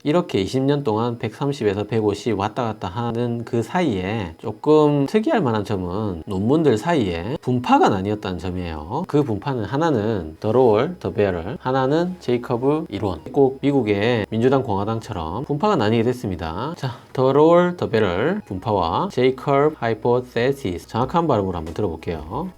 이렇게 20년 동안 130에서 150 왔다 갔다 하는 그 사이에 조금 특이할 만한 점은 논문들 사이에 분파가 나뉘었다는 점이에요. 그 분파는 하나는 The Lower, The Better, 하나는 제이커브 이론. 꼭 미국의 민주당, 공화당처럼 분파가 나뉘게 됐습니다. 자, The Lower, The Better 분파와 J-curve hypothesis, 정확한 발음으로 한번 들어볼게요.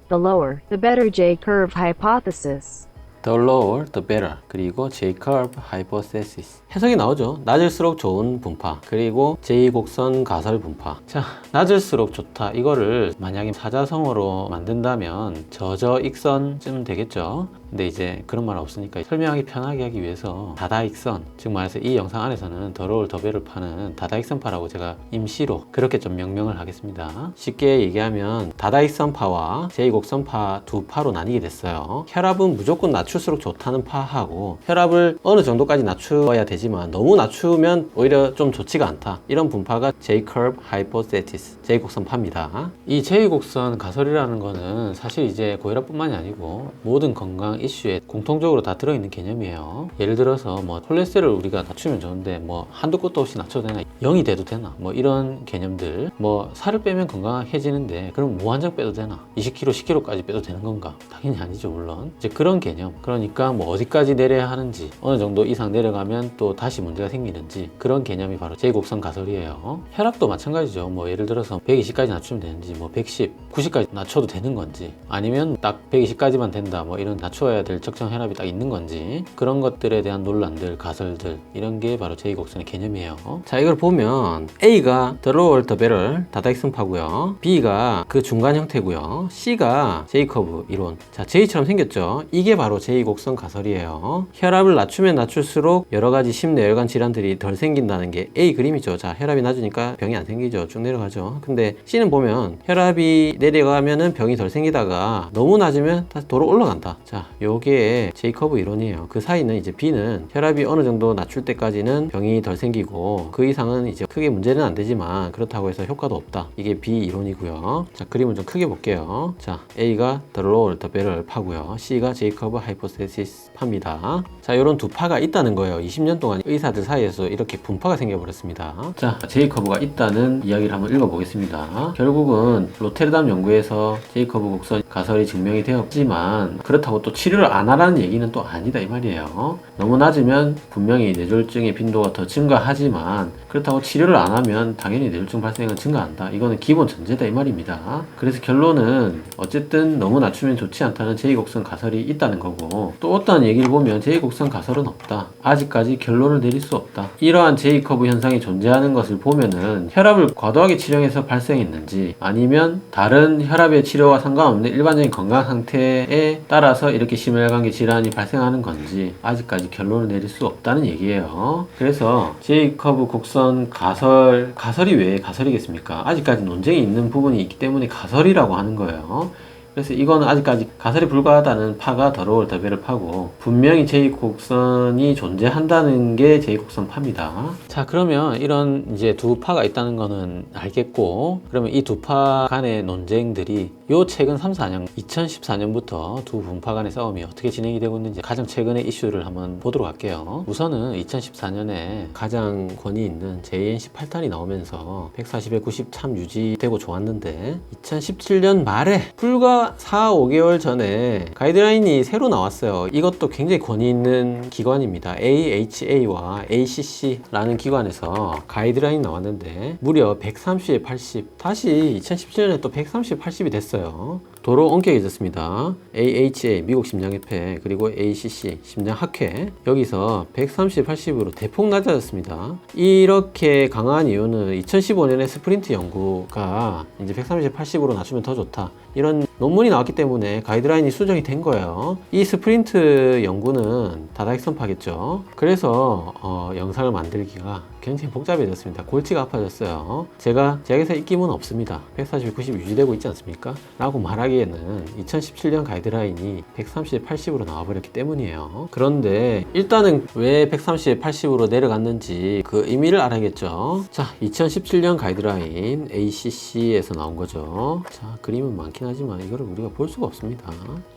The lower, the better J-curve hypothesis. The lower, the better. 그리고 J-curve hypothesis. 해석이 나오죠. 낮을수록 좋은 분파. 그리고 제2곡선 가설 분파. 자, 낮을수록 좋다. 이거를 만약에 사자성어로 만든다면 저저익선쯤 되겠죠. 근데 이제 그런 말 없으니까 설명하기 편하게 하기 위해서 다다익선, 즉 말해서 이 영상 안에서는 더 로울 더 베를 파는 다다익선파라고 제가 임시로 그렇게 좀 명명을 하겠습니다. 쉽게 얘기하면 다다익선파와 제2곡선파 두 파로 나뉘게 됐어요. 혈압은 무조건 낮출수록 좋다는 파하고, 혈압을 어느 정도까지 낮추어야 되지만 너무 낮추면 오히려 좀 좋지가 않다, 이런 분파가 J-curve hypothesis, 제2곡선파입니다. 이 제2곡선 가설이라는 거는 사실 이제 고혈압뿐만이 아니고 모든 건강 이슈에 공통적으로 다 들어있는 개념이에요. 예를 들어서 뭐 콜레스테롤 우리가 낮추면 좋은데 뭐 한도 끝도 없이 낮춰도 되나, 0이 돼도 되나, 뭐 이런 개념들. 뭐 살을 빼면 건강해지는데 그럼 무한정 빼도 되나, 20kg, 10kg까지 빼도 되는 건가? 당연히 아니죠, 물론. 이제 그런 개념. 그러니까 뭐 어디까지 내려야 하는지, 어느 정도 이상 내려가면 또 다시 문제가 생기는지, 그런 개념이 바로 제2곡선 가설이에요. 혈압도 마찬가지죠. 뭐 예를 들어서 120까지 낮추면 되는지, 뭐 110, 90까지 낮춰도 되는 건지, 아니면 딱 120까지만 된다, 뭐 이런 낮춰야 될 적정 혈압이 딱 있는 건지, 그런 것들에 대한 논란들, 가설들, 이런 게 바로 제2곡선의 개념이에요. 자, 이걸 보면 A가 The Lower, The Better 다다익선파고요, B가 그 중간 형태고요, C가 J-커브 이론. 자, J처럼 생겼죠. 이게 바로 제2곡선 가설이에요. 혈압을 낮추면 낮출수록 여러 가지 심뇌혈관 질환들이 덜 생긴다는 게 A 그림이죠. 자, 혈압이 낮으니까 병이 안 생기죠. 쭉 내려가죠. 근데 C는 보면 혈압이 내려가면은 병이 덜 생기다가 너무 낮으면 다시 도로 올라간다. 자, 요게 제이커브 이론이에요. 그 사이는 이제 B는 혈압이 어느 정도 낮출 때까지는 병이 덜 생기고 그 이상은 이제 크게 문제는 안 되지만 그렇다고 해서 효과도 없다. 이게 B 이론이고요. 자, 그림을 좀 크게 볼게요. 자, A가 The Lower, The Better 파고요, C가 제이커브 하이포테시스 파입니다. 자, 요런 두 파가 있다는 거예요. 20년 동안 의사들 사이에서 이렇게 분파가 생겨버렸습니다. 자, 제이커브가 있다는 이야기를 한번 읽어보겠습니다. 결국은 로테르담 연구에서 제이커브 곡선 가설이 증명이 되었지만 그렇다고 또 치료를 안 하라는 얘기는 또 아니다, 이 말이에요. 너무 낮으면 분명히 뇌졸중의 빈도가 더 증가하지만 그렇다고 치료를 안 하면 당연히 뇌졸중 발생은 증가한다. 이거는 기본 전제다, 이 말입니다. 그래서 결론은 어쨌든 너무 낮추면 좋지 않다는 제2곡선 가설이 있다는 거고, 또 어떠한 얘기를 보면 제2곡선 가설은 없다. 아직까지 결론을 내릴 수 없다. 이러한 J-커브 현상이 존재하는 것을 보면은 혈압을 과도하게 치료해서 발생했는지, 아니면 다른 혈압의 치료와 상관없는 일반적인 건강 상태에 따라서 이렇게 심혈관계 질환이 발생하는 건지 아직까지 결론을 내릴 수 없다는 얘기예요. 그래서 J-커브 곡선 가설이 왜 가설이겠습니까? 아직까지 논쟁이 있는 부분이 있기 때문에 가설이라고 하는 거예요. 그래서 이거는 아직까지 가설이 불가하다는 파가 더 로울 더 베를 파고, 분명히 제2곡선이 존재한다는 게 제2곡선 파입니다. 자, 그러면 이런 이제 두 파가 있다는 거는 알겠고, 그러면 이 두 파 간의 논쟁들이 요 최근 3, 4년, 2014년부터 두 분파 간의 싸움이 어떻게 진행이 되고 있는지 가장 최근의 이슈를 한번 보도록 할게요. 우선은 2014년에 가장 권위 있는 JN18탄이 나오면서 140에 90 참 유지되고 좋았는데, 2017년 말에 불과 4, 5개월 전에 가이드라인이 새로 나왔어요. 이것도 굉장히 권위 있는 기관입니다. AHA와 ACC라는 기관에서 가이드라인이 나왔는데 무려 130에 80, 다시 2017년에 또 130에 80이 됐어요. 도로 엄격해졌습니다. AHA 미국 심장협회, 그리고 ACC 심장학회, 여기서 130, 80으로 대폭 낮아졌습니다. 이렇게 강한 이유는 2015년에 스프린트 연구가 이제 130, 80으로 낮추면 더 좋다, 이런 논문이 나왔기 때문에 가이드라인이 수정이 된 거예요. 이 스프린트 연구는 다다익선파겠죠. 그래서 영상을 만들기가 굉장히 복잡해졌습니다. 골치가 아파졌어요. 제가 제약회사 입김은 없습니다. 140, 90 유지되고 있지 않습니까? 라고 말하기 하기에는 2017년 가이드라인이 130에 80으로 나와버렸기 때문이에요. 그런데 일단은 왜 130에 80으로 내려갔는지 그 의미를 알아야겠죠. 자, 2017년 가이드라인 ACC에서 나온 거죠. 자, 그림은 많긴 하지만 이거를 우리가 볼 수가 없습니다.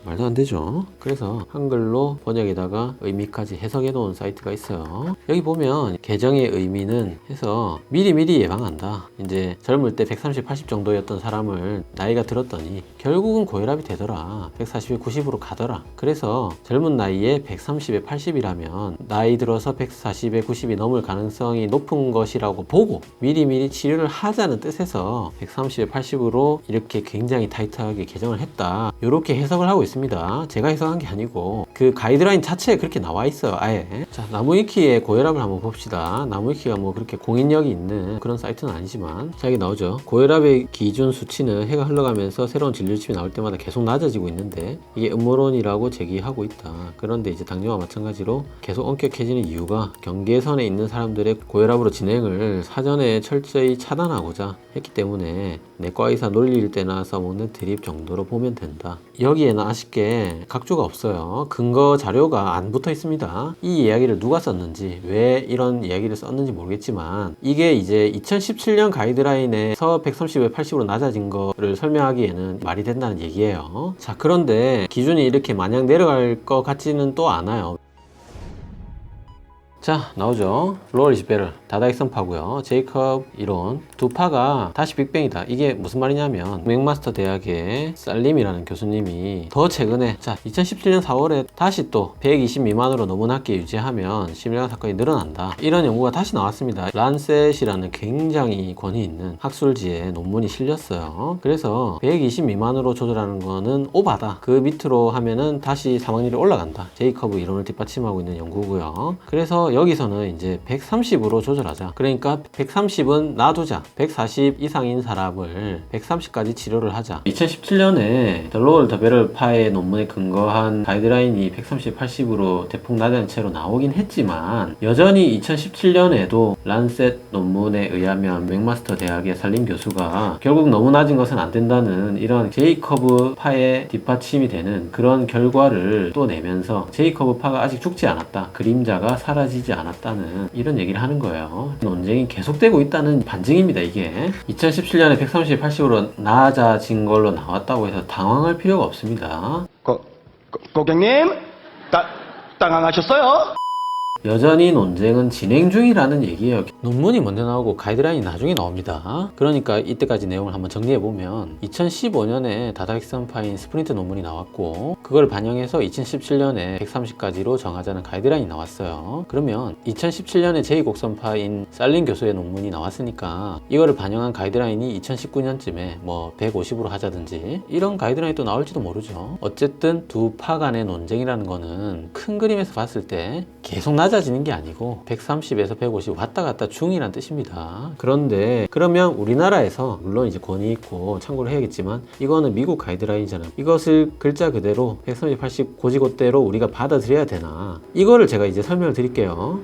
말도 안 되죠. 그래서 한글로 번역에다가 의미까지 해석해 놓은 사이트가 있어요. 여기 보면 계정의 의미는 해서 미리미리 예방한다. 이제 젊을 때 130, 80 정도였던 사람을 나이가 들었더니 결국은 고혈압이 되더라. 140에 90으로 가더라. 그래서 젊은 나이에 130에 80이라면 나이 들어서 140에 90이 넘을 가능성이 높은 것이라고 보고 미리미리 치료를 하자는 뜻에서 130에 80으로 이렇게 굉장히 타이트하게 개정을 했다. 이렇게 해석을 하고 있습니다. 제가 해석한 게 아니고 그 가이드라인 자체에 그렇게 나와 있어요. 아예. 자, 나무위키의 고혈압을 한번 봅시다. 나무위키가 뭐 그렇게 공인력이 있는 그런 사이트는 아니지만 자, 여기 나오죠. 고혈압의 기준 수치는 해가 흘러가면서 새로운 진료집이 나올 때마다 계속 낮아지고 있는데 이게 음모론이라고 제기하고 있다. 그런데 이제 당뇨와 마찬가지로 계속 엄격해지는 이유가 경계선에 있는 사람들의 고혈압으로 진행을 사전에 철저히 차단하고자 했기 때문에 내과 의사 논리를 떼나서 먹는 드립 정도로 보면 된다. 여기에는 아쉽게 각조가 없어요. 근거 자료가 안 붙어 있습니다. 이 이야기를 누가 썼는지 왜 이런 이야기를 썼는지 모르겠지만 이게 이제 2017년 가이드라인에서 130에 80으로 낮아진 거를 설명하기에는 말이 된다는 얘기예요. 자, 그런데 기준이 이렇게 마냥 내려갈 것 같지는 또 않아요. 자, 나오죠. 로얼 is better. 다다익선파고요. 제이컵 이론. 두 파가 다시 빅뱅이다. 이게 무슨 말이냐면 맥마스터 대학의 살림이라는 교수님이 더 최근에 자 2017년 4월에 다시 또 120 미만으로 너무 낮게 유지하면 심혈관 사건이 늘어난다. 이런 연구가 다시 나왔습니다. 란셋이라는 굉장히 권위 있는 학술지에 논문이 실렸어요. 그래서 120 미만으로 조절하는 거는 오바다. 그 밑으로 하면은 다시 사망률이 올라간다. 제이컵 이론을 뒷받침하고 있는 연구고요. 그래서 여기서는 이제 130으로 조절하자. 그러니까 130은 놔두자. 140 이상인 사람을 130까지 치료를 하자. 2017년에 The Lower the Better 파의 논문에 근거한 가이드라인이 130, 80으로 대폭 낮은 채로 나오긴 했지만 여전히 2017년에도 란셋 논문에 의하면 맥마스터 대학의 살림 교수가 결국 너무 낮은 것은 안 된다는 이런 제이커브 파의 뒷받침이 되는 그런 결과를 또 내면서 제이커브 파가 아직 죽지 않았다. 그림자가 사라지지 않았다는 이런 얘기를 하는 거예요. 논쟁이 계속되고 있다는 반증입니다. 이게 2017년에 130, 80으로 낮아진 걸로 나왔다고 해서 당황할 필요가 없습니다. 고객님, 당황하셨어요? 여전히 논쟁은 진행 중이라는 얘기예요. 논문이 먼저 나오고 가이드라인이 나중에 나옵니다. 그러니까 이때까지 내용을 한번 정리해보면 2015년에 다다익선파인 스프린트 논문이 나왔고 그걸 반영해서 2017년에 130까지로 정하자는 가이드라인이 나왔어요. 그러면 2017년에 제2곡선파인 살린 교수의 논문이 나왔으니까 이거를 반영한 가이드라인이 2019년쯤에 뭐 150으로 하자든지 이런 가이드라인이 또 나올지도 모르죠. 어쨌든 두 파 간의 논쟁이라는 거는 큰 그림에서 봤을 때 계속 낮아지는 게 아니고 130에서 150 왔다 갔다 중이란 뜻입니다. 그런데 그러면 우리나라에서 물론 이제 권위 있고 참고를 해야겠지만 이거는 미국 가이드라인이잖아요. 이것을 글자 그대로 130, 80 고지고대로 우리가 받아들여야 되나 이거를 제가 이제 설명을 드릴게요.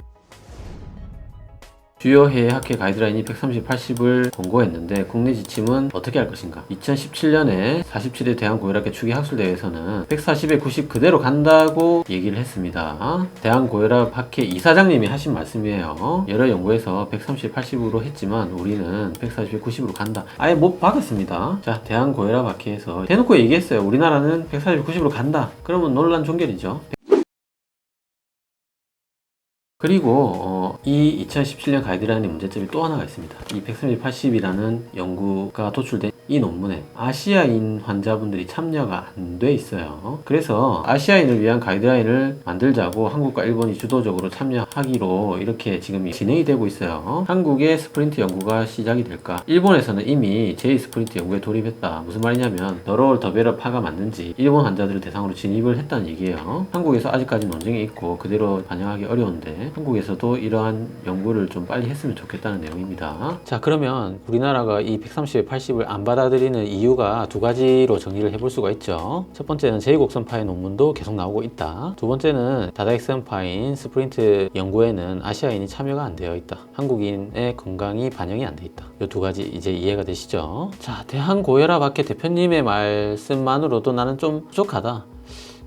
주요 해외 학회 가이드라인이 130, 80을 권고했는데 국내 지침은 어떻게 할 것인가? 2017년에 47회 대한고혈압계 추계 학술대회에서는 140에 90 그대로 간다고 얘기를 했습니다. 대한고혈압학회 이사장님이 하신 말씀이에요. 여러 연구에서 130, 80으로 했지만 우리는 140에 90으로 간다. 아예 못 박았습니다. 자, 대한고혈압학회에서 대놓고 얘기했어요. 우리나라는 140, 90으로 간다. 그러면 논란 종결이죠. 그리고 이 2017년 가이드라인의 문제점이 또 하나가 있습니다. 이 130, 80이라는 연구가 도출된 이 논문에 아시아인 환자분들이 참여가 안 돼 있어요. 그래서 아시아인을 위한 가이드라인을 만들자고 한국과 일본이 주도적으로 참여하기로 이렇게 지금 진행이 되고 있어요. 한국의 스프린트 연구가 시작이 될까? 일본에서는 이미 제2스프린트 연구에 돌입했다. 무슨 말이냐면 더러울 더베러 파가 맞는지 일본 환자들을 대상으로 진입을 했다는 얘기예요. 한국에서 아직까지 논쟁이 있고 그대로 반영하기 어려운데 한국에서도 이러한 대한 연구를 좀 빨리 했으면 좋겠다는 내용입니다. 자, 그러면 우리나라가 이 130에 80을 안 받아들이는 이유가 두 가지로 정리를 해볼 수가 있죠. 첫 번째는 제2곡선파의 논문도 계속 나오고 있다. 두 번째는 다다익선파인 스프린트 연구에는 아시아인이 참여가 안 되어 있다. 한국인의 건강이 반영이 안 돼 있다. 이 두 가지 이제 이해가 되시죠? 자, 대한고혈압학회 대표님의 말씀만으로도 나는 좀 부족하다.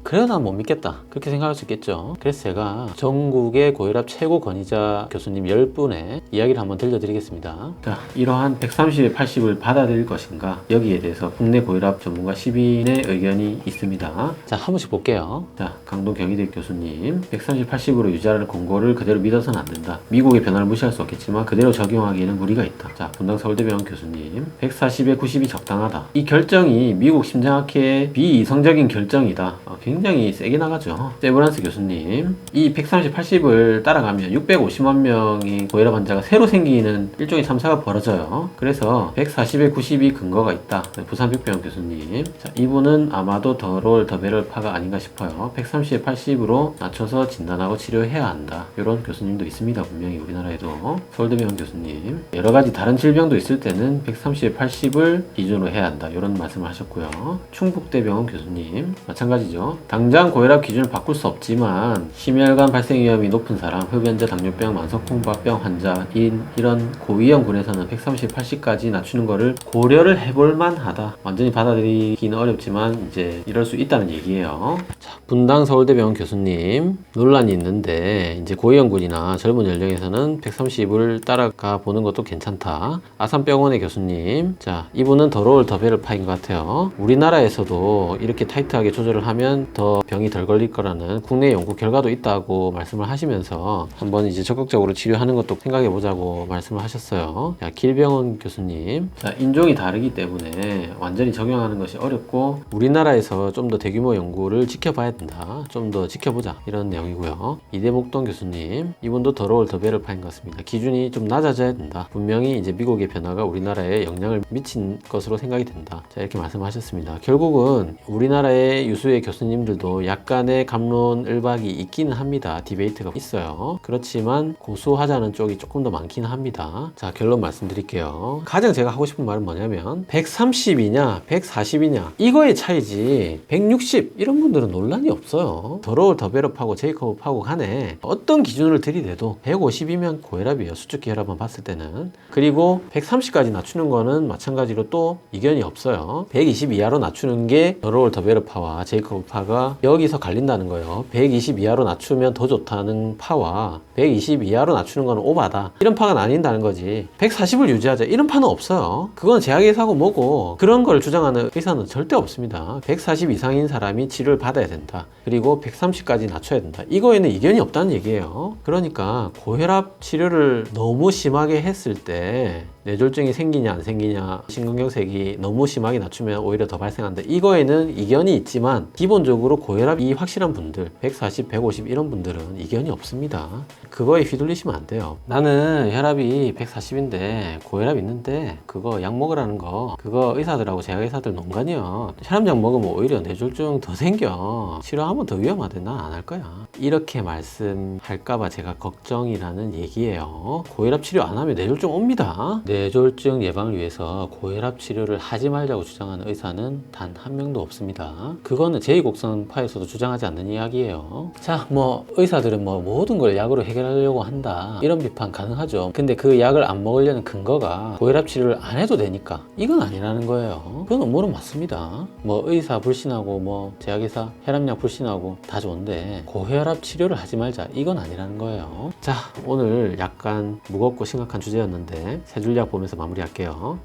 그래도 난 못 믿겠다, 그렇게 생각할 수 있겠죠. 그래서 제가 전국의 고혈압 최고 권위자 교수님 10분의 이야기를 한번 들려드리겠습니다. 자, 이러한 130에 80을 받아들일 것인가, 여기에 대해서 국내 고혈압 전문가 10인의 의견이 있습니다. 자, 한 번씩 볼게요. 자, 강동 경희대 교수님, 130, 80으로 유지하라는 권고를 그대로 믿어서는 안 된다. 미국의 변화를 무시할 수 없겠지만 그대로 적용하기에는 무리가 있다. 자, 분당 서울대병원 교수님, 140에 90이 적당하다. 이 결정이 미국 심장학회의 비이성적인 결정이다. 굉장히 세게 나가죠. 세브란스 교수님, 이 130, 80을 따라가면 650만 명의 고혈압 환자가 새로 생기는 일종의 참사가 벌어져요. 그래서 140에 90이 근거가 있다. 부산백병원 교수님, 자, 이분은 아마도 더롤 더베럴파가 아닌가 싶어요. 130에 80으로 낮춰서 진단하고 치료해야 한다. 이런 교수님도 있습니다. 분명히 우리나라에도. 서울대병원 교수님, 여러 가지 다른 질병도 있을 때는 130에 80을 기준으로 해야 한다. 이런 말씀을 하셨고요. 충북대병원 교수님, 마찬가지죠. 당장 고혈압 기준을 바꿀 수 없지만 심혈관 발생 위험이 높은 사람, 흡연자, 당뇨병, 만성콩밥병 환자인 이런 고위험군에서는 130, 80까지 낮추는 거를 고려를 해볼 만하다. 완전히 받아들이기는 어렵지만 이제 이럴 수 있다는 얘기예요. 자, 분당 서울대병원 교수님, 논란이 있는데 이제 고위험군이나 젊은 연령에서는 130을 따라가 보는 것도 괜찮다. 아산병원의 교수님, 자, 이분은 더롤 더베럴파인 것 같아요. 우리나라에서도 이렇게 타이트하게 조절을 하면 더 병이 덜 걸릴 거라는 국내 연구 결과도 있다고 말씀을 하시면서 한번 이제 적극적으로 치료하는 것도 생각해 보자고 말씀을 하셨어요. 자, 길병원 교수님, 자, 인종이 다르기 때문에 완전히 적용하는 것이 어렵고 우리나라에서 좀 더 대규모 연구를 지켜봐야 된다. 좀 더 지켜보자, 이런 내용이고요. 이대목동 교수님, 이분도 더러울 더베럴파인 것 같습니다. 기준이 좀 낮아져야 된다. 분명히 이제 미국의 변화가 우리나라에 영향을 미친 것으로 생각이 된다. 자, 이렇게 말씀하셨습니다. 결국은 우리나라의 유수의 교수님들도 약간의 갑론을박이 있기는 합니다. 디베이트가 있어요. 그렇지만 고수하자는 쪽이 조금 더 많기는 합니다. 자, 결론 말씀드릴게요. 가장 제가 하고 싶은 말은 뭐냐면 130이냐 140이냐 이거의 차이지 160 이런 분들은 논란이 없어요. 더러울 더베럴파고 제이컵하고 간에 어떤 기준을 들이대도 150이면 고혈압이에요. 수축기 혈압만 봤을 때는. 그리고 130까지 낮추는 거는 마찬가지로 또 이견이 없어요. 120 이하로 낮추는 게 더러울 더베럴파와 제이컵 파가 여기서 갈린다는 거예요. 120 이하로 낮추면 더 좋다는 파와 120 이하로 낮추는 거는 오바다, 이런 파가 나뉜다는 거지. 140을 유지하자 이런 파는 없어요. 그건 제약의 사고 뭐고 그런 걸 주장하는 의사는 절대 없습니다. 140 이상인 사람이 치료를 받아야 된다. 그리고 130까지 낮춰야 된다. 이거에는 이견이 없다는 얘기예요. 그러니까 고혈압 치료를 너무 심하게 했을 때 뇌졸중이 생기냐 안 생기냐, 심근경색이 너무 심하게 낮추면 오히려 더 발생한다. 이거에는 이견이 있지만 기본적으로 고혈압이 확실한 분들 140, 150 이런 분들은 이견이 없습니다. 그거에 휘둘리시면 안 돼요. 나는 혈압이 140인데 고혈압 있는데 그거 약 먹으라는 거, 그거 의사들하고 제약의사들 농간이야. 혈압약 먹으면 오히려 뇌졸중 더 생겨. 치료하면 더 위험하대. 난 안 할 거야. 이렇게 말씀할까봐 제가 걱정이라는 얘기예요. 고혈압 치료 안 하면 뇌졸중 옵니다. 뇌졸중 예방을 위해서 고혈압 치료를 하지 말자고 주장하는 의사는 단 한 명도 없습니다. 그거는 제2곡선파에서도 주장하지 않는 이야기예요. 자, 뭐 의사들은 뭐 모든 걸 약으로 해결하려고 한다, 이런 비판 가능하죠. 근데 그 약을 안 먹으려는 근거가 고혈압 치료를 안 해도 되니까 이건 아니라는 거예요. 그건 음모론 맞습니다. 뭐 의사 불신하고 뭐 제약회사 혈압약 불신하고 다 좋은데 고혈압 치료를 하지 말자 이건 아니라는 거예요. 자, 오늘 약간 무겁고 심각한 주제였는데 세 줄약 보면서 마무리할게요.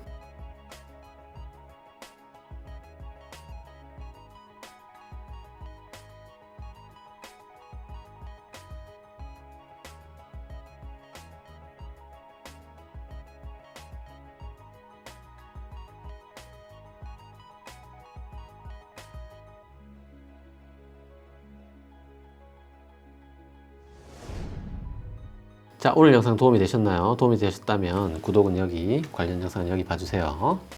자, 오늘 영상 도움이 되셨나요? 도움이 되셨다면 구독은 여기, 관련 영상은 여기 봐주세요.